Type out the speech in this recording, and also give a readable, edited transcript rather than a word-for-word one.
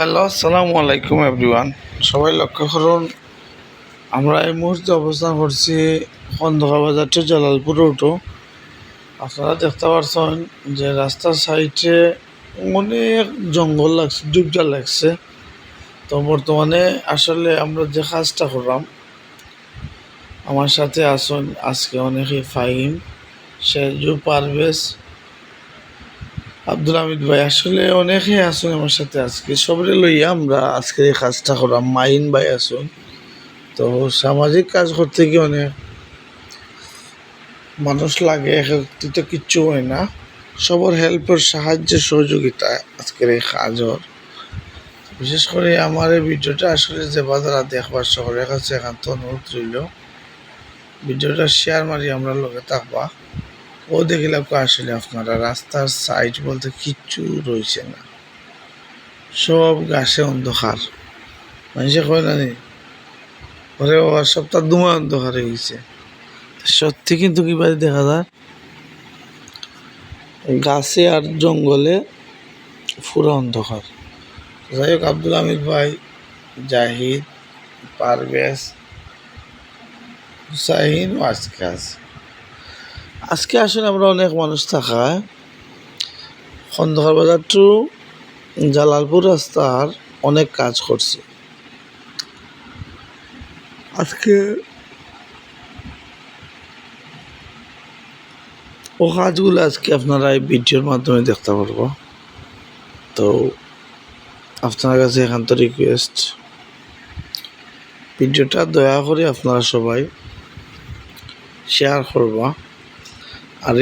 Hello, আসসালামু আলাইকুম everyone. সবাই লক্ষ্য করুন, আমরা এই মুহূর্তে অবস্থান করছি খন্দকার বাজার টু জালালপুর রোডও। আপনারা দেখতে পাচ্ছেন যে রাস্তার সাইডে অনেক জঙ্গল লাগছে, ডুবজা লাগছে। তো বর্তমানে আসলে আমরা যে কাজটা করলাম, আমার সাথে আসুন আজকে অনেকে ফাহিম, শেরজু, পারভেজ, আব্দুল হামিদ ভাই, আসলে অনেকে আসুন আমার সাথে আজকে সবরে লইয়া আমরা আজকের এই কাজটা করলাম। মাইন ভাই আসুন। তো সামাজিক কাজ করতে গিয়ে অনেক মানুষ লাগে, একত্রিত কিচ্ছু হয় না। সবার হেল্পের সাহায্যের সহযোগিতা আজকের এই কাজর। বিশেষ করে আমার এই ভিডিওটা আসলে যে বাজারা দেখবার শহরের কাছে একান্ত অনুরোধ রইল, ভিডিওটা শেয়ার মারি আমরা লোকে থাকবা। ও দেখিলাম আসলে আপনারা রাস্তার সাইড বলতে কিচ্ছু রয়েছে না, সব গাছে অন্ধকার। মানুষে কয় না নি ওরে বাবা, সপ্তাহ দুমা অন্ধকার হয়ে গেছে। সত্যি কিন্তু কিভাবে দেখা যায় গাছে আর জঙ্গলে পুরো অন্ধকার। যাই হোক, আব্দুল হামিদ ভাই, জাহিদ, পারভেজ, হুসাইন আজকে আসলে আমরা অনেক মানুষ থাকায় খন্দকার বাজার টু জালালপুর রাস্তার অনেক কাজ করছি আজকে। ও কাজগুলো আজকে আপনারা এই ভিডিওর মাধ্যমে দেখতে পারবো। তো আপনার কাছে একান্ত রিকোয়েস্ট, ভিডিওটা দয়া করে আপনারা সবাই শেয়ার করবা। আর